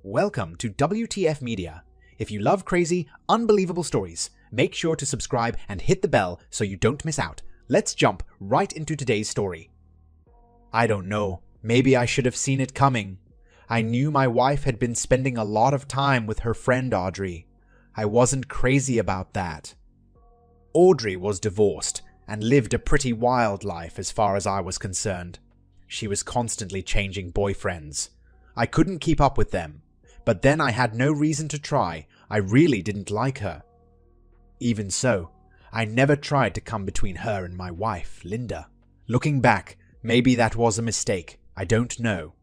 Welcome to WTF Media. If you love crazy, unbelievable stories, make sure to subscribe and hit the bell so you don't miss out. Let's jump right into today's story. I don't know, maybe I should have seen it coming. I knew my wife had been spending a lot of time with her friend Audrey. I wasn't crazy about that. Audrey was divorced and lived a pretty wild life as far as I was concerned. She was constantly changing boyfriends. I couldn't keep up with them. But then I had no reason to try. I really didn't like her. Even so, I never tried to come between her and my wife, Linda. Looking back, maybe that was a mistake. I don't know.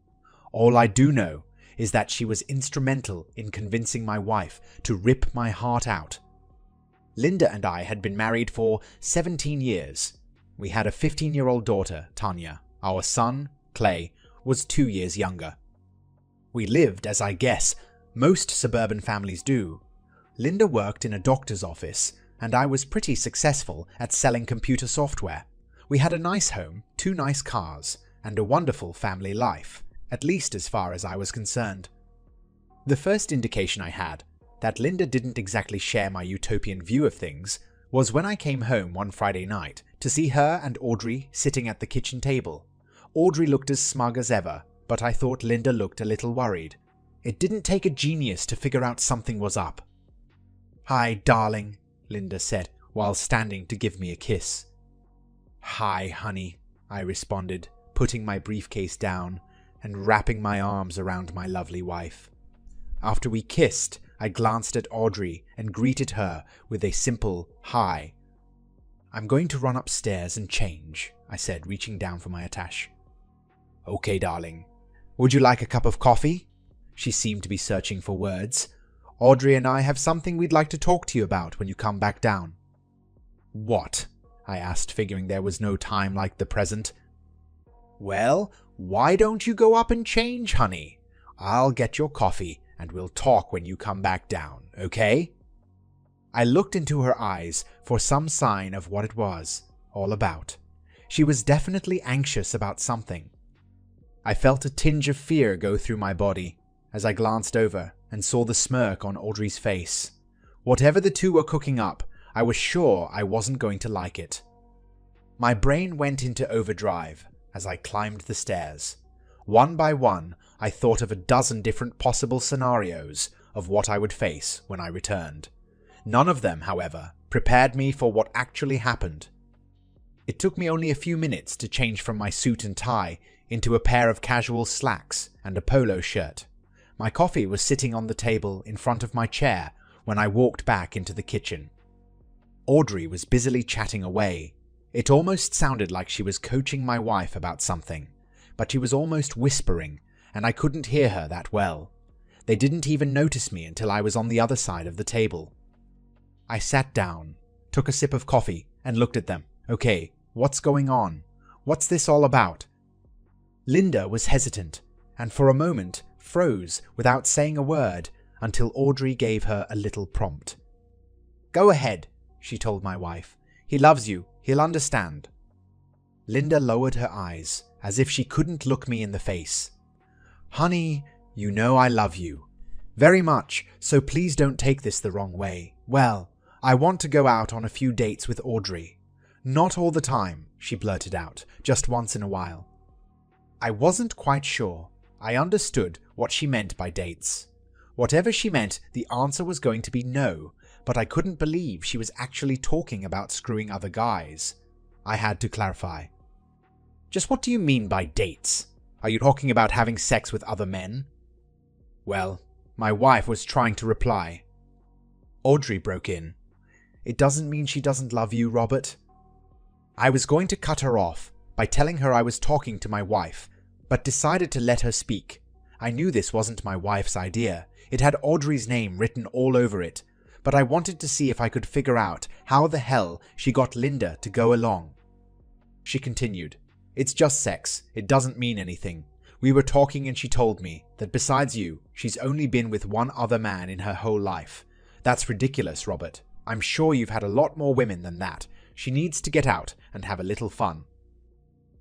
All I do know is that she was instrumental in convincing my wife to rip my heart out. Linda and I had been married for 17 years. We had a 15-year-old daughter, Tanya. Our son, Clay, was 2 years younger. We lived, as I guess, most suburban families do. Linda worked in a doctor's office, and I was pretty successful at selling computer software. We had a nice home, 2 nice cars, and a wonderful family life, at least as far as I was concerned. The first indication I had that Linda didn't exactly share my utopian view of things was when I came home one Friday night to see her and Audrey sitting at the kitchen table. Audrey looked as smug as ever, but I thought Linda looked a little worried. It didn't take a genius to figure out something was up. "Hi, darling," Linda said, while standing to give me a kiss. "Hi, honey," I responded, putting my briefcase down and wrapping my arms around my lovely wife. After we kissed, I glanced at Audrey and greeted her with a simple hi. "I'm going to run upstairs and change," I said, reaching down for my attache. "Okay, darling. Would you like a cup of coffee?" She seemed to be searching for words. "Audrey and I have something we'd like to talk to you about when you come back down." "What?" I asked, figuring there was no time like the present. "Well, why don't you go up and change, honey? I'll get your coffee and we'll talk when you come back down, okay?" I looked into her eyes for some sign of what it was all about. She was definitely anxious about something. I felt a tinge of fear go through my body as I glanced over and saw the smirk on Audrey's face. Whatever the two were cooking up, I was sure I wasn't going to like it. My brain went into overdrive as I climbed the stairs. One by one, I thought of a dozen different possible scenarios of what I would face when I returned. None of them, however, prepared me for what actually happened. It took me only a few minutes to change from my suit and tie into a pair of casual slacks and a polo shirt. My coffee was sitting on the table in front of my chair when I walked back into the kitchen. Audrey was busily chatting away. It almost sounded like she was coaching my wife about something, but she was almost whispering, and I couldn't hear her that well. They didn't even notice me until I was on the other side of the table. I sat down, took a sip of coffee, and looked at them. Okay, what's going on? What's this all about? Linda was hesitant, and for a moment froze without saying a word until Audrey gave her a little prompt. "Go ahead," she told my wife. "He loves you. He'll understand." Linda lowered her eyes, as if she couldn't look me in the face. "Honey, you know I love you. Very much, so please don't take this the wrong way. Well, I want to go out on a few dates with Audrey. Not all the time," she blurted out, "just once in a while." I wasn't quite sure. I understood what she meant by dates. Whatever she meant, the answer was going to be no, but I couldn't believe she was actually talking about screwing other guys. I had to clarify. "Just what do you mean by dates? Are you talking about having sex with other men?" Well, my wife was trying to reply. Audrey broke in. "It doesn't mean she doesn't love you, Robert." I was going to cut her off by telling her I was talking to my wife, but decided to let her speak. I knew this wasn't my wife's idea. It had Audrey's name written all over it, but I wanted to see if I could figure out how the hell she got Linda to go along. She continued, "It's just sex. It doesn't mean anything. We were talking and she told me that besides you, she's only been with one other man in her whole life. That's ridiculous, Robert. I'm sure you've had a lot more women than that. She needs to get out and have a little fun."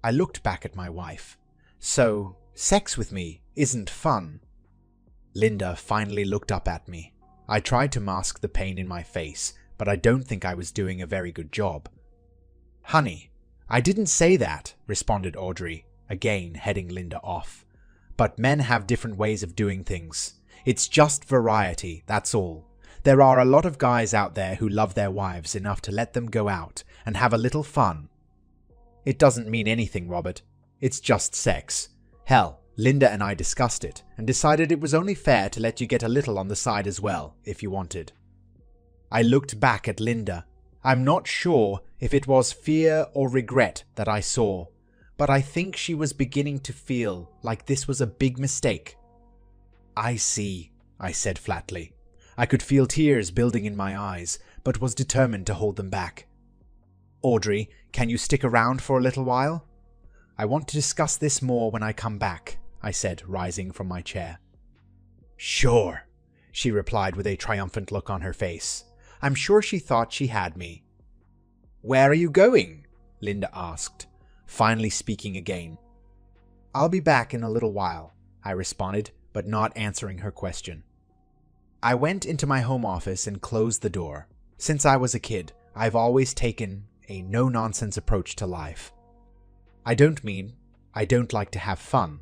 I looked back at my wife. "So, sex with me isn't fun?" Linda finally looked up at me. I tried to mask the pain in my face, but I don't think I was doing a very good job. "Honey, I didn't say that," responded Audrey, again heading Linda off. "But men have different ways of doing things. It's just variety, that's all. There are a lot of guys out there who love their wives enough to let them go out and have a little fun." "It doesn't mean anything, Robert. It's just sex. Hell, Linda and I discussed it and decided it was only fair to let you get a little on the side as well, if you wanted." I looked back at Linda. I'm not sure if it was fear or regret that I saw, but I think she was beginning to feel like this was a big mistake. "I see," I said flatly. I could feel tears building in my eyes, but was determined to hold them back. "Audrey, can you stick around for a little while?" "I want to discuss this more when I come back," I said, rising from my chair. "Sure," she replied with a triumphant look on her face. I'm sure she thought she had me. "Where are you going?" Linda asked, finally speaking again. "I'll be back in a little while," I responded, but not answering her question. I went into my home office and closed the door. Since I was a kid, I've always taken a no-nonsense approach to life. I don't mean I don't like to have fun.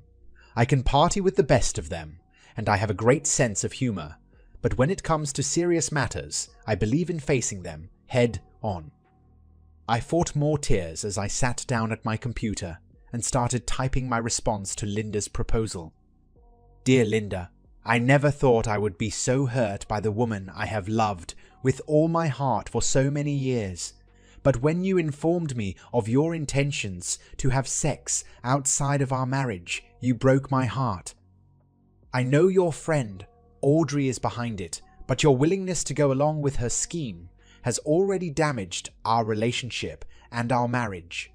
I can party with the best of them, and I have a great sense of humor. But when it comes to serious matters, I believe in facing them head on. I fought more tears as I sat down at my computer and started typing my response to Linda's proposal. "Dear Linda, I never thought I would be so hurt by the woman I have loved with all my heart for so many years. But when you informed me of your intentions to have sex outside of our marriage, you broke my heart. I know your friend, Audrey, is behind it, but your willingness to go along with her scheme has already damaged our relationship and our marriage.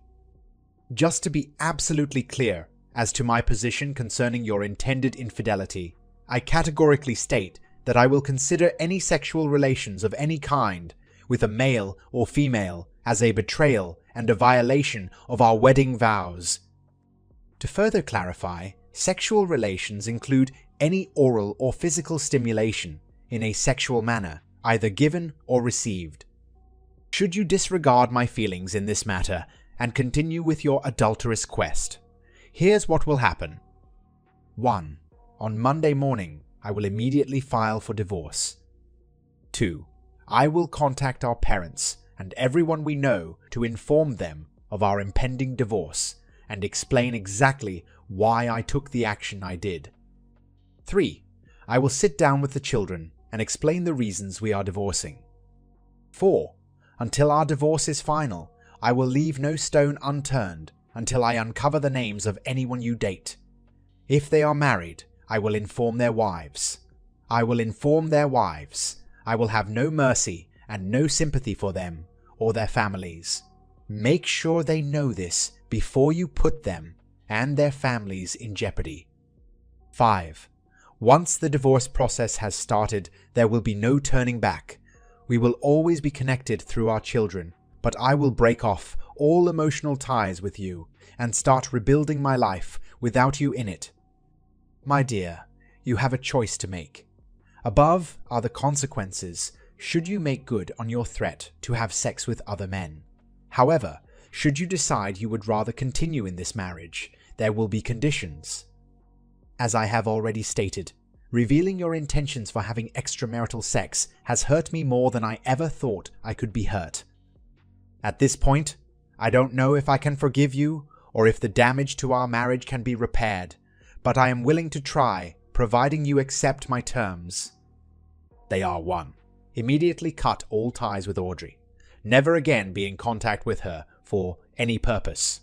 Just to be absolutely clear as to my position concerning your intended infidelity, I categorically state that I will consider any sexual relations of any kind with a male or female as a betrayal and a violation of our wedding vows. To further clarify, sexual relations include any oral or physical stimulation in a sexual manner, either given or received. Should you disregard my feelings in this matter and continue with your adulterous quest, here's what will happen. 1. On Monday morning, I will immediately file for divorce. 2. I will contact our parents and everyone we know to inform them of our impending divorce and explain exactly why I took the action I did. 3. I will sit down with the children and explain the reasons we are divorcing. 4. Until our divorce is final, I will leave no stone unturned until I uncover the names of anyone you date. If they are married, I will inform their wives. I will inform their wives. I will have no mercy and no sympathy for them or their families. Make sure they know this before you put them and their families in jeopardy. 5. Once the divorce process has started, there will be no turning back. We will always be connected through our children, but I will break off all emotional ties with you and start rebuilding my life without you in it. My dear, you have a choice to make. Above are the consequences should you make good on your threat to have sex with other men. However, should you decide you would rather continue in this marriage, there will be conditions. As I have already stated, revealing your intentions for having extramarital sex has hurt me more than I ever thought I could be hurt. At this point, I don't know if I can forgive you or if the damage to our marriage can be repaired, but I am willing to try, providing you accept my terms. They are 1. Immediately cut all ties with Audrey. Never again be in contact with her for any purpose.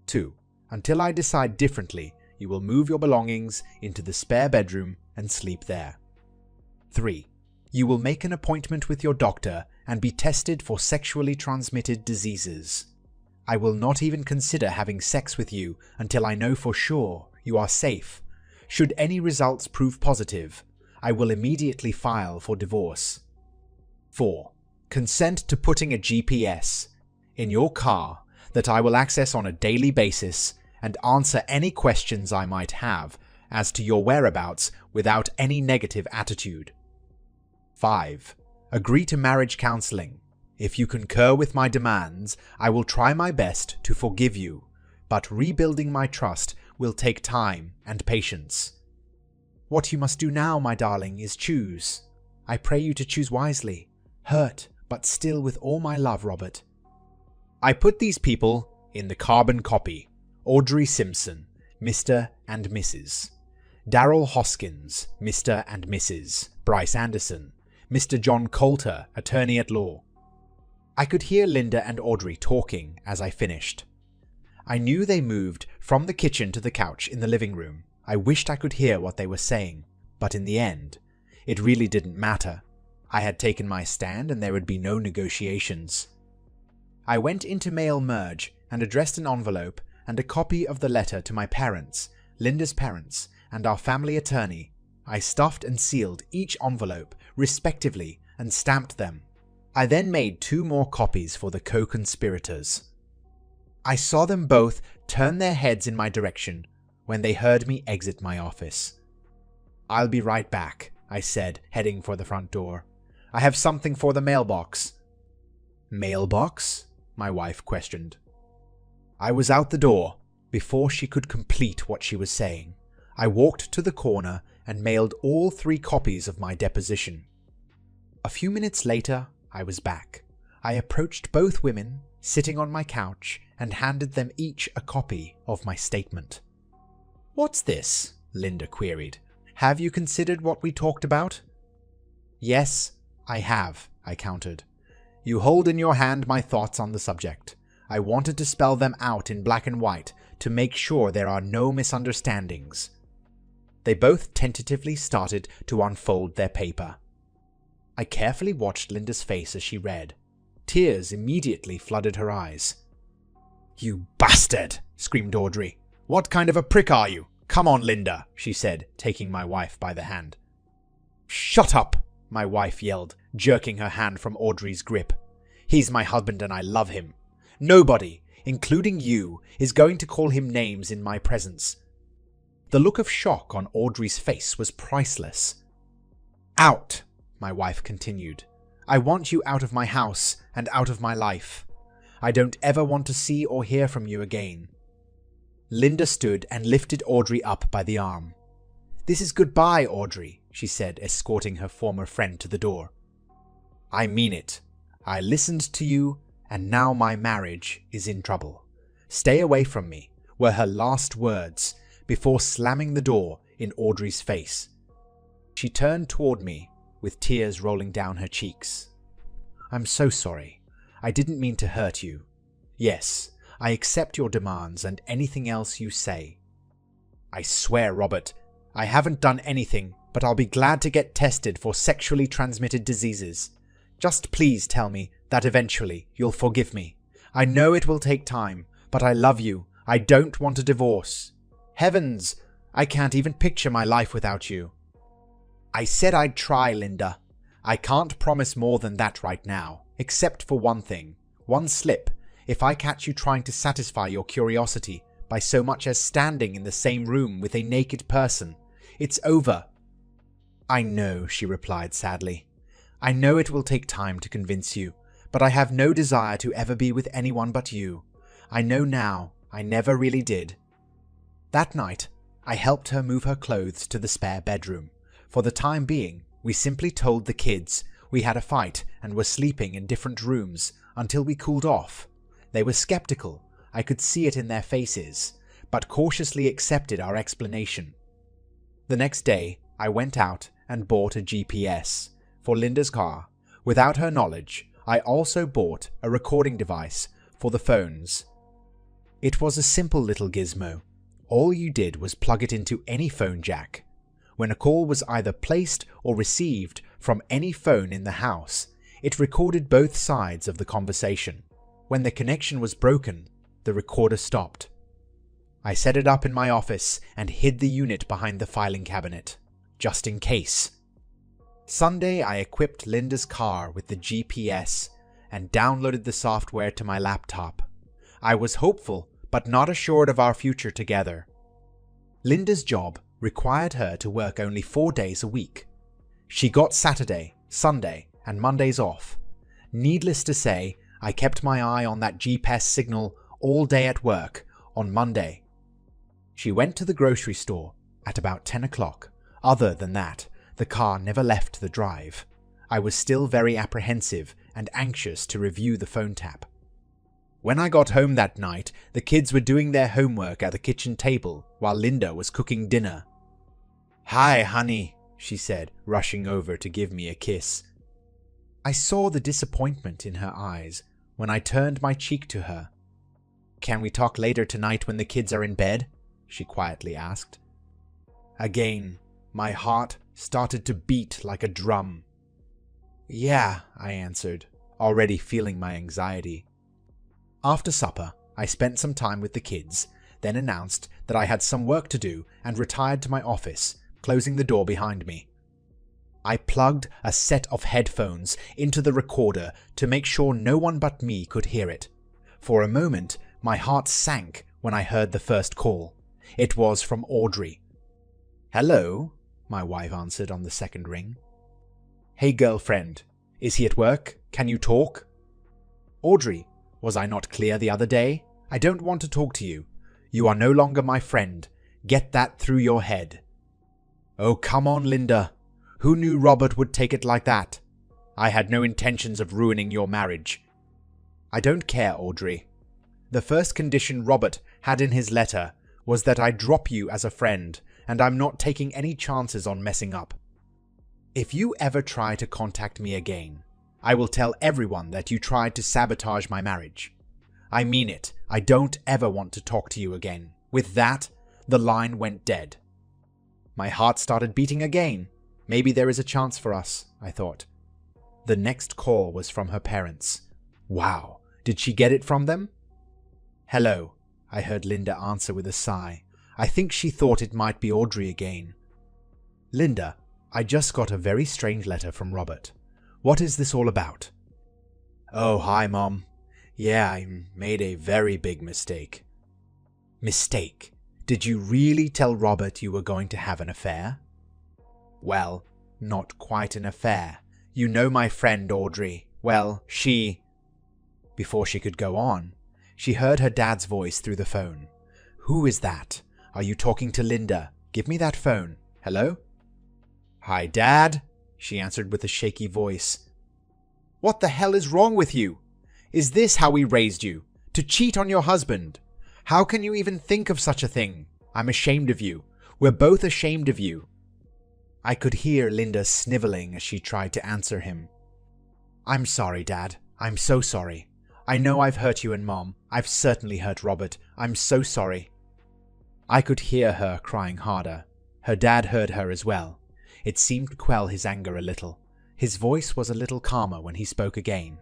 2. Until I decide differently, you will move your belongings into the spare bedroom and sleep there. 3. You will make an appointment with your doctor and be tested for sexually transmitted diseases. I will not even consider having sex with you until I know for sure you are safe. Should any results prove positive, I will immediately file for divorce. 4. Consent to putting a GPS in your car that I will access on a daily basis and answer any questions I might have as to your whereabouts without any negative attitude. 5. Agree to marriage counseling. If you concur with my demands, I will try my best to forgive you, but rebuilding my trust will take time and patience. What you must do now, my darling, is choose. I pray you to choose wisely. Hurt, but still with all my love, Robert. I put these people in the carbon copy. Audrey Simpson, Mr. and Mrs. Darrell Hoskins, Mr. and Mrs. Bryce Anderson, Mr. John Coulter, attorney at law. I could hear Linda and Audrey talking as I finished. I knew they moved from the kitchen to the couch in the living room. I wished I could hear what they were saying, but in the end, it really didn't matter. I had taken my stand and there would be no negotiations. I went into Mail Merge and addressed an envelope and a copy of the letter to my parents, Linda's parents, and our family attorney. I stuffed and sealed each envelope, respectively, and stamped them. I then made 2 more copies for the co-conspirators. I saw them both turn their heads in my direction when they heard me exit my office. "I'll be right back," I said, heading for the front door. "I have something for the mailbox." "Mailbox?" my wife questioned. I was out the door before she could complete what she was saying. I walked to the corner and mailed all 3 copies of my deposition. A few minutes later, I was back. I approached both women, sitting on my couch, and handed them each a copy of my statement. "What's this?" Linda queried. "Have you considered what we talked about?" "Yes, I have," I countered. "You hold in your hand my thoughts on the subject. I wanted to spell them out in black and white to make sure there are no misunderstandings." They both tentatively started to unfold their paper. I carefully watched Linda's face as she read. Tears immediately flooded her eyes. "You bastard!" screamed Audrey. "What kind of a prick are you? Come on, Linda," she said, taking my wife by the hand. "Shut up!" my wife yelled, jerking her hand from Audrey's grip. "He's my husband and I love him. Nobody, including you, is going to call him names in my presence." The look of shock on Audrey's face was priceless. "Out!" my wife continued. "I want you out of my house and out of my life. I don't ever want to see or hear from you again." Linda stood and lifted Audrey up by the arm. "This is goodbye, Audrey," she said, escorting her former friend to the door. "I mean it. I listened to you, and now my marriage is in trouble. Stay away from me," were her last words, before slamming the door in Audrey's face. She turned toward me, with tears rolling down her cheeks. "I'm so sorry. I didn't mean to hurt you. Yes, I accept your demands and anything else you say." "I swear, Robert, I haven't done anything, but I'll be glad to get tested for sexually transmitted diseases. Just please tell me that eventually you'll forgive me. I know it will take time, but I love you. I don't want a divorce. Heavens, I can't even picture my life without you." "I said I'd try, Linda. I can't promise more than that right now, except for one thing. One slip, if I catch you trying to satisfy your curiosity by so much as standing in the same room with a naked person, it's over." "I know," she replied sadly. "I know it will take time to convince you, but I have no desire to ever be with anyone but you. I know now, I never really did." That night, I helped her move her clothes to the spare bedroom. For the time being, we simply told the kids we had a fight and were sleeping in different rooms until we cooled off. They were skeptical, I could see it in their faces, but cautiously accepted our explanation. The next day, I went out and bought a GPS for Linda's car. Without her knowledge, I also bought a recording device for the phones. It was a simple little gizmo. All you did was plug it into any phone jack. When a call was either placed or received from any phone in the house, it recorded both sides of the conversation. When the connection was broken, the recorder stopped. I set it up in my office and hid the unit behind the filing cabinet, just in case. Sunday, I equipped Linda's car with the GPS and downloaded the software to my laptop. I was hopeful, but not assured of our future together. Linda's job required her to work only 4 days a week. She got Saturday, Sunday, and Mondays off. Needless to say, I kept my eye on that GPS signal all day at work on Monday. She went to the grocery store at about 10 o'clock. Other than that, the car never left the drive. I was still very apprehensive and anxious to review the phone tap. When I got home that night, the kids were doing their homework at the kitchen table while Linda was cooking dinner. "Hi, honey," she said, rushing over to give me a kiss. I saw the disappointment in her eyes when I turned my cheek to her. "Can we talk later tonight when the kids are in bed?" she quietly asked. Again, my heart started to beat like a drum. "Yeah," I answered, already feeling my anxiety. After supper, I spent some time with the kids, then announced that I had some work to do and retired to my office, closing the door behind me. I plugged a set of headphones into the recorder to make sure no one but me could hear it. For a moment, my heart sank when I heard the first call. It was from Audrey. "Hello," my wife answered on the second ring. "Hey girlfriend, is he at work? Can you talk?" "Audrey, was I not clear the other day? I don't want to talk to you. You are no longer my friend. Get that through your head." "Oh, come on, Linda. Who knew Robert would take it like that? I had no intentions of ruining your marriage." "I don't care, Audrey. The first condition Robert had in his letter was that I drop you as a friend, and I'm not taking any chances on messing up. If you ever try to contact me again, I will tell everyone that you tried to sabotage my marriage. I mean it. I don't ever want to talk to you again." With that, the line went dead. My heart started beating again. Maybe there is a chance for us, I thought. The next call was from her parents. Wow, did she get it from them? "Hello," I heard Linda answer with a sigh. I think she thought it might be Audrey again. "Linda, I just got a very strange letter from Robert. What is this all about?" "Oh, hi, Mom. Yeah, I made a very big mistake." "Mistake? Did you really tell Robert you were going to have an affair?" "Well, not quite an affair. You know my friend Audrey. Well, she..." Before she could go on, she heard her dad's voice through the phone. "Who is that? Are you talking to Linda? Give me that phone. Hello?" "Hi, Dad," she answered with a shaky voice. "What the hell is wrong with you? Is this how we raised you? To cheat on your husband? How can you even think of such a thing? I'm ashamed of you. We're both ashamed of you." I could hear Linda sniveling as she tried to answer him. "I'm sorry, Dad. I'm so sorry. I know I've hurt you and Mom. I've certainly hurt Robert. I'm so sorry." I could hear her crying harder. Her dad heard her as well. It seemed to quell his anger a little. His voice was a little calmer when he spoke again.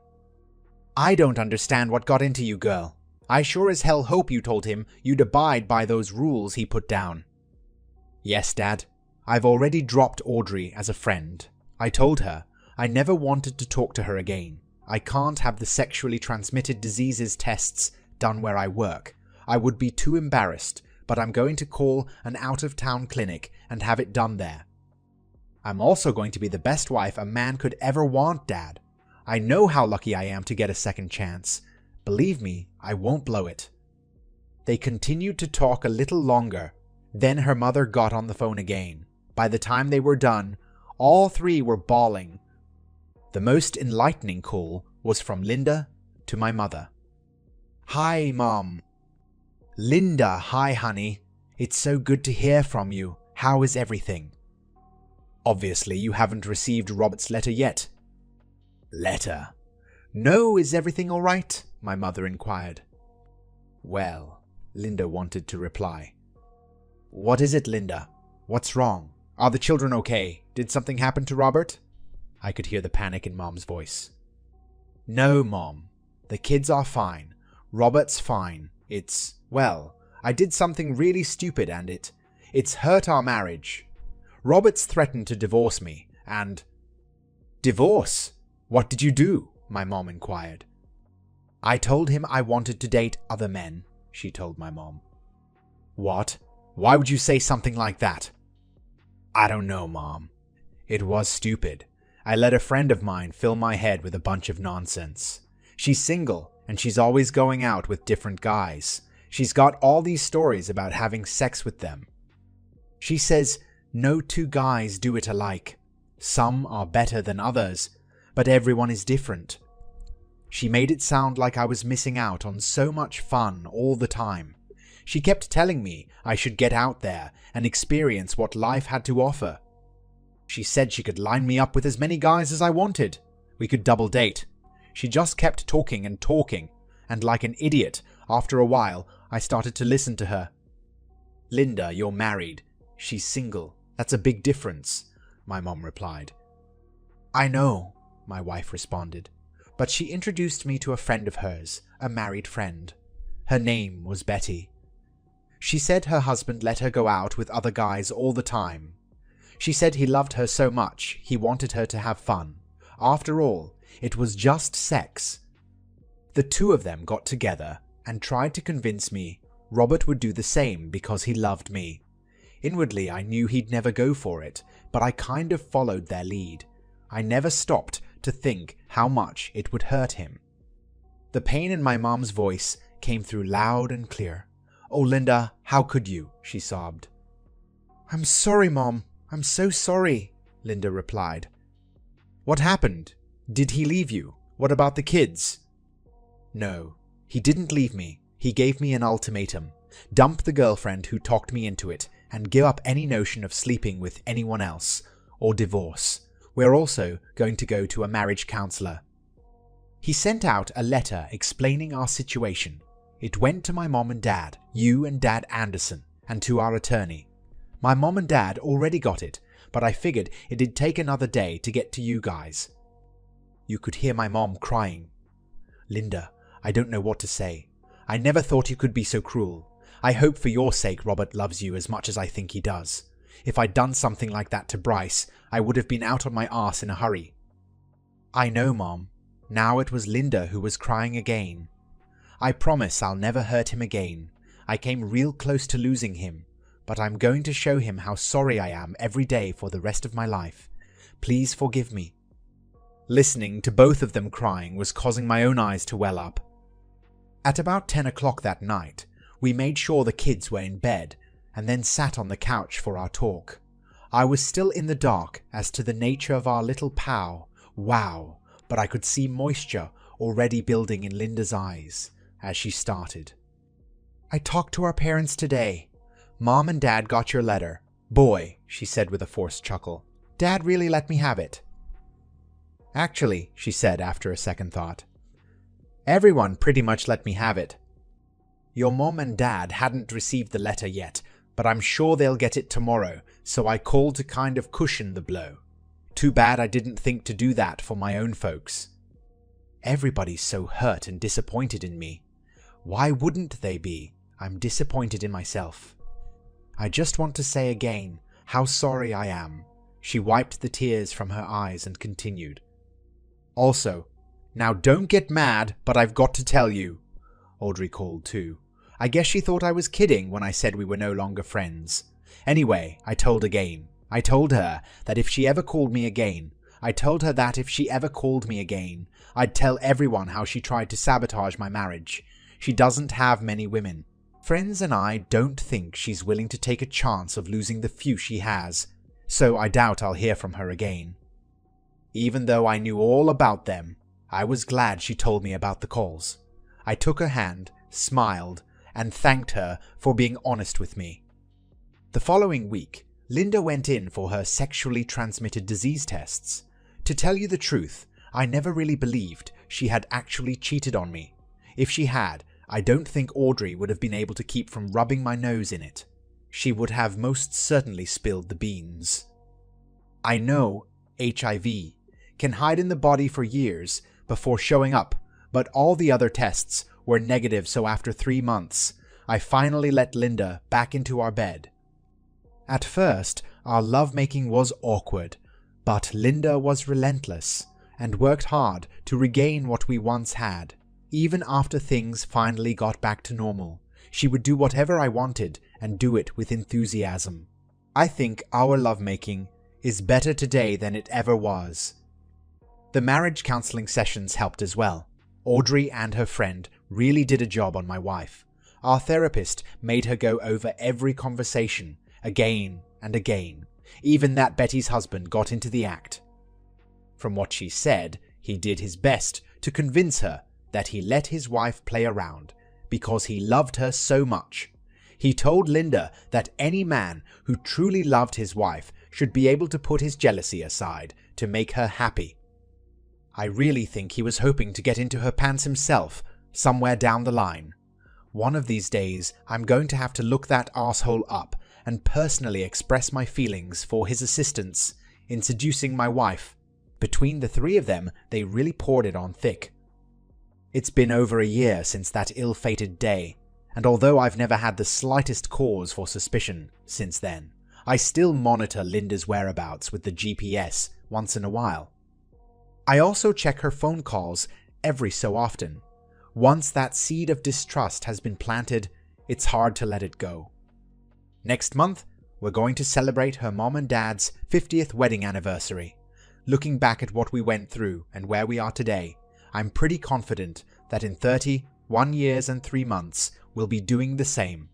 "I don't understand what got into you, girl. I sure as hell hope you told him you'd abide by those rules he put down." "Yes, Dad. I've already dropped Audrey as a friend. I told her I never wanted to talk to her again. I can't have the sexually transmitted diseases tests done where I work. I would be too embarrassed, but I'm going to call an out-of-town clinic and have it done there. I'm also going to be the best wife a man could ever want, Dad. I know how lucky I am to get a second chance. Believe me, I won't blow it." They continued to talk a little longer. Then her mother got on the phone again. By the time they were done, all three were bawling. The most enlightening call was from Linda to my mother. "Hi, Mom." "Linda, hi, honey. It's so good to hear from you. How is everything?" "Obviously, you haven't received Robert's letter yet." "Letter? No, is everything all right?" my mother inquired. "Well," Linda wanted to reply. "What is it, Linda? What's wrong? Are the children okay? Did something happen to Robert?" I could hear the panic in Mom's voice. "No, Mom. The kids are fine. Robert's fine. Well, I did something really stupid and it's hurt our marriage. Robert's threatened to divorce me and..." "Divorce? What did you do?" my mom inquired. "I told him I wanted to date other men," she told my mom. "What? Why would you say something like that?" I don't know, Mom. It was stupid. I let a friend of mine fill my head with a bunch of nonsense. She's single, and she's always going out with different guys. She's got all these stories about having sex with them. She says no two guys do it alike. Some are better than others, but everyone is different. She made it sound like I was missing out on so much fun all the time. She kept telling me I should get out there and experience what life had to offer. She said she could line me up with as many guys as I wanted. We could double date. She just kept talking, and like an idiot, after a while, I started to listen to her. Linda, you're married. She's single. That's a big difference, my mom replied. I know, my wife responded, but she introduced me to a friend of hers, a married friend. Her name was Betty. She said her husband let her go out with other guys all the time. She said he loved her so much he wanted her to have fun. After all, it was just sex. The two of them got together and tried to convince me Robert would do the same because he loved me. Inwardly, I knew he'd never go for it, but I kind of followed their lead. I never stopped to think how much it would hurt him. The pain in my mom's voice came through loud and clear. Oh, Linda, how could you? She sobbed. I'm sorry, Mom. I'm so sorry, Linda replied. What happened? Did he leave you? What about the kids? No, he didn't leave me. He gave me an ultimatum. Dump the girlfriend who talked me into it and give up any notion of sleeping with anyone else, or divorce. We're also going to go to a marriage counselor. He sent out a letter explaining our situation. It went to my mom and dad, you and Dad Anderson, and to our attorney. My mom and dad already got it, but I figured it'd take another day to get to you guys. You could hear my mom crying. Linda, I don't know what to say. I never thought you could be so cruel. I hope for your sake Robert loves you as much as I think he does. If I'd done something like that to Bryce, I would have been out on my arse in a hurry. I know, Mom. Now it was Linda who was crying again. I promise I'll never hurt him again. I came real close to losing him, but I'm going to show him how sorry I am every day for the rest of my life. Please forgive me. Listening to both of them crying was causing my own eyes to well up. At about 10 o'clock that night, we made sure the kids were in bed and then sat on the couch for our talk. I was still in the dark as to the nature of our little wow, but I could see moisture already building in Linda's eyes as she started. I talked to our parents today. Mom and Dad got your letter. Boy, she said with a forced chuckle. Dad really let me have it. Actually, she said after a second thought, everyone pretty much let me have it. Your mom and dad hadn't received the letter yet, but I'm sure they'll get it tomorrow, so I called to kind of cushion the blow. Too bad I didn't think to do that for my own folks. Everybody's so hurt and disappointed in me. Why wouldn't they be? I'm disappointed in myself. I just want to say again how sorry I am. She wiped the tears from her eyes and continued. Also, now don't get mad, but I've got to tell you. Audrey called too. I guess she thought I was kidding when I said we were no longer friends. Anyway, I told her that if she ever called me again, I'd tell everyone how she tried to sabotage my marriage. She doesn't have many women. Friends and I don't think she's willing to take a chance of losing the few she has, so I doubt I'll hear from her again. Even though I knew all about them, I was glad she told me about the calls. I took her hand, smiled, and thanked her for being honest with me. The following week, Linda went in for her sexually transmitted disease tests. To tell you the truth, I never really believed she had actually cheated on me. If she had, I don't think Audrey would have been able to keep from rubbing my nose in it. She would have most certainly spilled the beans. I know HIV can hide in the body for years before showing up, but all the other tests were negative, so after 3 months, I finally let Linda back into our bed. At first, our lovemaking was awkward, but Linda was relentless and worked hard to regain what we once had. Even after things finally got back to normal, she would do whatever I wanted and do it with enthusiasm. I think our lovemaking is better today than it ever was. The marriage counseling sessions helped as well. Audrey and her friend really did a job on my wife. Our therapist made her go over every conversation again and again. Even that Betty's husband got into the act. From what she said, he did his best to convince her that he let his wife play around because he loved her so much. He told Linda that any man who truly loved his wife should be able to put his jealousy aside to make her happy. I really think he was hoping to get into her pants himself somewhere down the line. One of these days, I'm going to have to look that asshole up and personally express my feelings for his assistance in seducing my wife. Between the three of them, they really poured it on thick. It's been over a year since that ill-fated day, and although I've never had the slightest cause for suspicion since then, I still monitor Linda's whereabouts with the GPS once in a while. I also check her phone calls every so often. Once that seed of distrust has been planted, it's hard to let it go. Next month, we're going to celebrate her mom and dad's 50th wedding anniversary. Looking back at what we went through and where we are today, I'm pretty confident that in 31 years and 3 months, we'll be doing the same.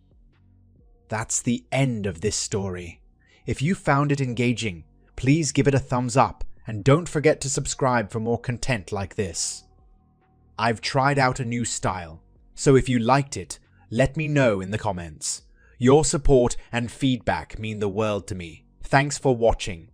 That's the end of this story. If you found it engaging, please give it a thumbs up and don't forget to subscribe for more content like this. I've tried out a new style, so if you liked it, let me know in the comments. Your support and feedback mean the world to me. Thanks for watching.